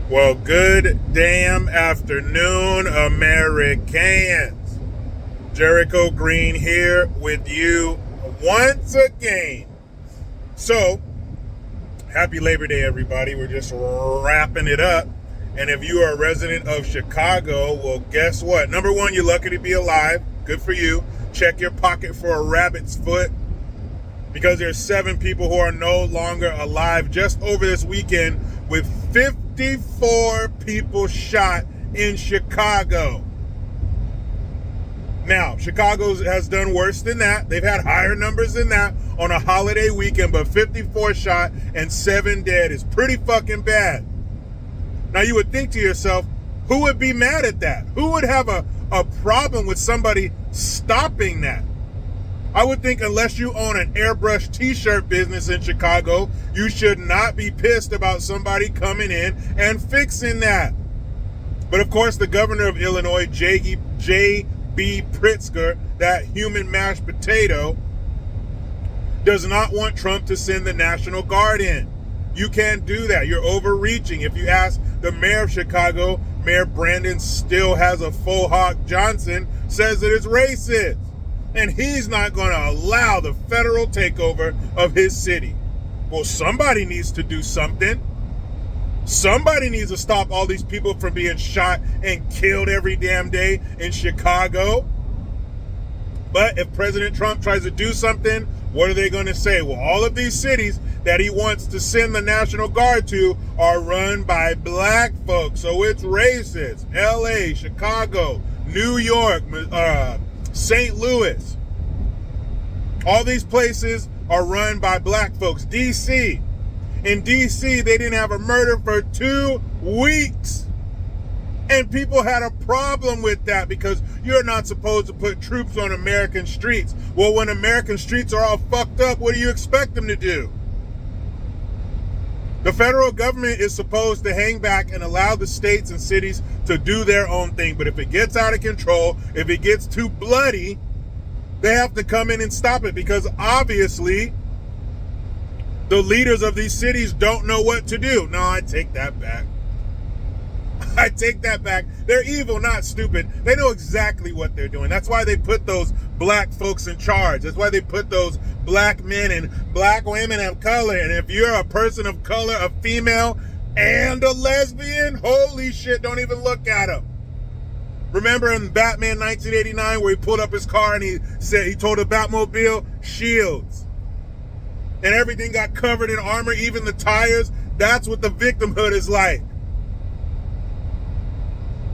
Well, good damn afternoon, Americans. Jericho Green here with you once again. So, happy Labor Day, everybody. We're just wrapping it up. And if you are a resident of Chicago, well, guess what? Number one, you're lucky to be alive. Good for you. Check your pocket for a rabbit's foot, because there's 7 people who are no longer alive just over this weekend, with 54 people shot in Chicago. Now, Chicago has done worse than that. They've had higher numbers than that on a holiday weekend, but 54 shot and 7 dead is pretty fucking bad. Now, you would think to yourself, who would be mad at that? Who would have a problem with somebody stopping that? I would think unless you own an airbrush t-shirt business in Chicago, you should not be pissed about somebody coming in and fixing that. But of course, the governor of Illinois, J.B. Pritzker, that human mashed potato, does not want Trump to send the National Guard in. You can't do that. You're overreaching. If you ask the mayor of Chicago, Mayor Brandon still has a faux hawk Johnson, says that it's racist. And he's not going to allow the federal takeover of his city. Well, somebody needs to do something. Somebody needs to stop all these people from being shot and killed every damn day in Chicago. But if President Trump tries to do something, what are they going to say? Well, all of these cities that he wants to send the National Guard to are run by black folks. So it's racist. LA, Chicago, New York, St. Louis. All these places are run by black folks. D.C. In D.C., they didn't have a murder for 2 weeks. And people had a problem with that because you're not supposed to put troops on American streets. Well, when American streets are all fucked up, what do you expect them to do? The federal government is supposed to hang back and allow the states and cities to do their own thing. But if it gets out of control, if it gets too bloody, they have to come in and stop it, because obviously the leaders of these cities don't know what to do. No, I take that back. I take that back. They're evil, not stupid. They know exactly what they're doing. That's why they put those black folks in charge. That's why they put those black men and black women of color. And if you're a person of color, a female, and a lesbian, holy shit, don't even look at them. Remember in Batman 1989 where he pulled up his car and he told the Batmobile, shields. And everything got covered in armor, even the tires. That's what the victimhood is like.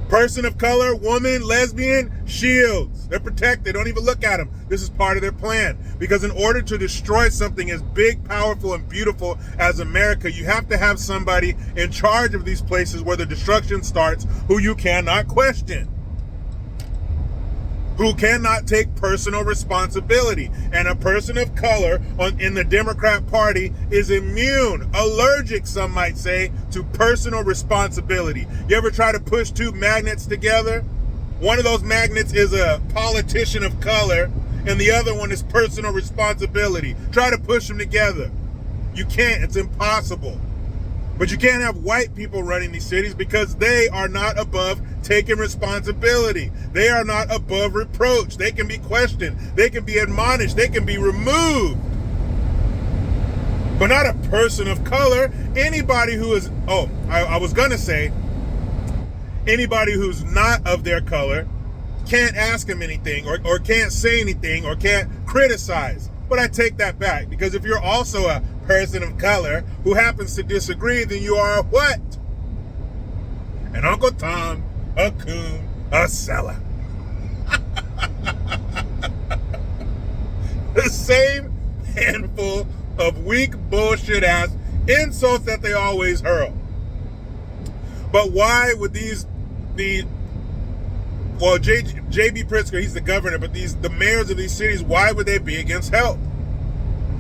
Person of color, woman, lesbian, shields. They're protected. Don't even look at them. This is part of their plan. Because in order to destroy something as big, powerful, and beautiful as America, you have to have somebody in charge of these places where the destruction starts who you cannot question, who cannot take personal responsibility. And a person of color in the Democrat Party is immune, allergic, some might say, to personal responsibility. You ever try to push 2 magnets together? One of those magnets is a politician of color, and the other one is personal responsibility. Try to push them together. You can't. It's impossible. But you can't have white people running these cities because they are not above taking responsibility. They are not above reproach. They can be questioned. They can be admonished. They can be removed. But not a person of color. Anybody who is, I was going to say, anybody who's not of their color can't ask them anything or can't say anything or can't criticize. But I take that back, because if you're also a person of color who happens to disagree, then you are a what? An Uncle Tom, a coon, a seller. The same handful of weak bullshit ass insults that they always hurl. But why would J.B. Pritzker, he's the governor, but the mayors of these cities, why would they be against help?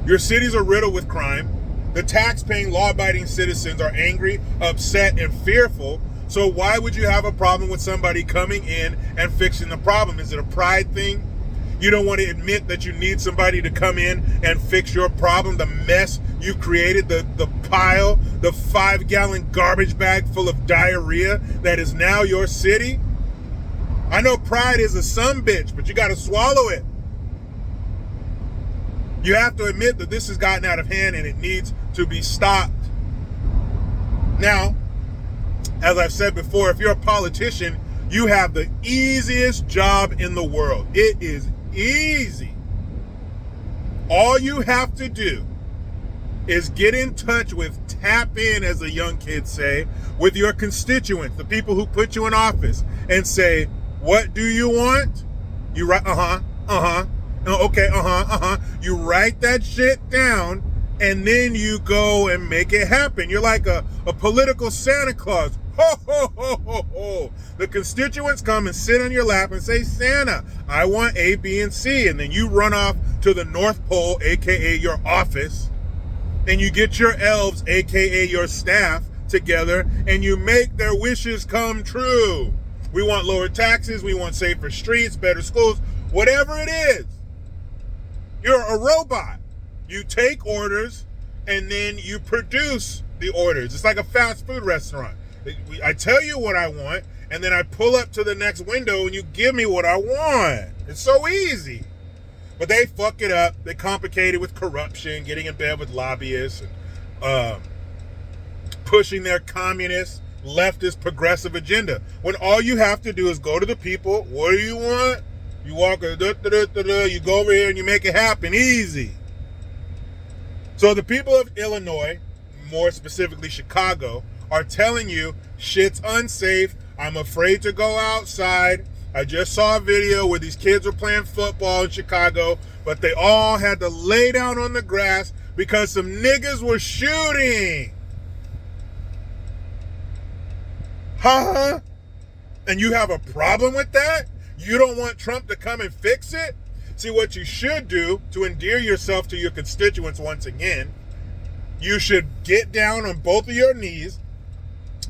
Your cities are riddled with crime. The tax-paying, law-abiding citizens are angry, upset, and fearful. So why would you have a problem with somebody coming in and fixing the problem? Is it a pride thing? You don't want to admit that you need somebody to come in and fix your problem, the mess you created, the pile, the 5-gallon garbage bag full of diarrhea that is now your city. I know pride is a sumbitch, but you got to swallow it. You have to admit that this has gotten out of hand and it needs to be stopped. Now, as I've said before, if you're a politician, you have the easiest job in the world. It is easy. All you have to do is get in touch with, tap in, as the young kids say, with your constituents, the people who put you in office, and say, what do you want? You write, okay, You write that shit down, and then you go and make it happen. You're like a political Santa Claus. Ho, ho, ho, ho, ho. The constituents come and sit on your lap and say, Santa, I want A, B, and C. And then you run off to the North Pole, aka your office, and you get your elves, aka your staff, together, and you make their wishes come true. We want lower taxes, we want safer streets, better schools, whatever it is. You're a robot. You take orders and then you produce the orders. It's like a fast food restaurant. I tell you what I want, and then I pull up to the next window and you give me what I want. It's so easy. But they fuck it up. They complicate it with corruption, getting in bed with lobbyists, and pushing their communist, leftist, progressive agenda. When all you have to do is go to the people. What do you want? You walk, you go over here and you make it happen. Easy. So the people of Illinois, more specifically Chicago, are telling you shit's unsafe. I'm afraid to go outside. I just saw a video where these kids were playing football in Chicago, but they all had to lay down on the grass because some niggas were shooting. Huh? And you have a problem with that? You don't want Trump to come and fix it? See, what you should do to endear yourself to your constituents once again, you should get down on both of your knees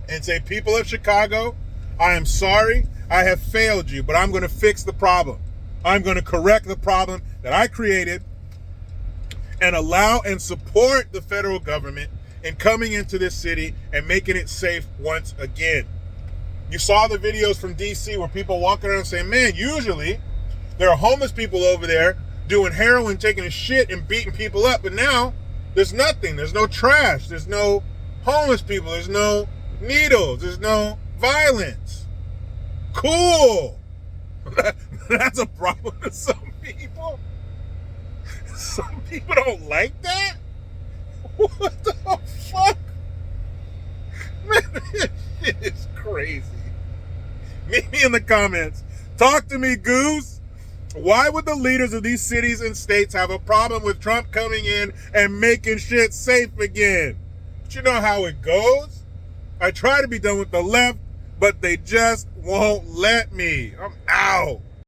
and say, people of Chicago, I am sorry, I have failed you, but I'm going to fix the problem. I'm going to correct the problem that I created and allow and support the federal government in coming into this city and making it safe once again. You saw the videos from DC where people walking around saying, man, usually there are homeless people over there doing heroin, taking a shit and beating people up, but now there's nothing. There's no trash. There's no homeless people. There's no needles. There's no violence. Cool. That's a problem to some people. Some people don't like that. What the fuck? Man, this shit is crazy. Meet me in the comments. Talk to me, Goose. Why would the leaders of these cities and states have a problem with Trump coming in and making shit safe again? But you know how it goes. I try to be done with the left, but they just won't let me. I'm out.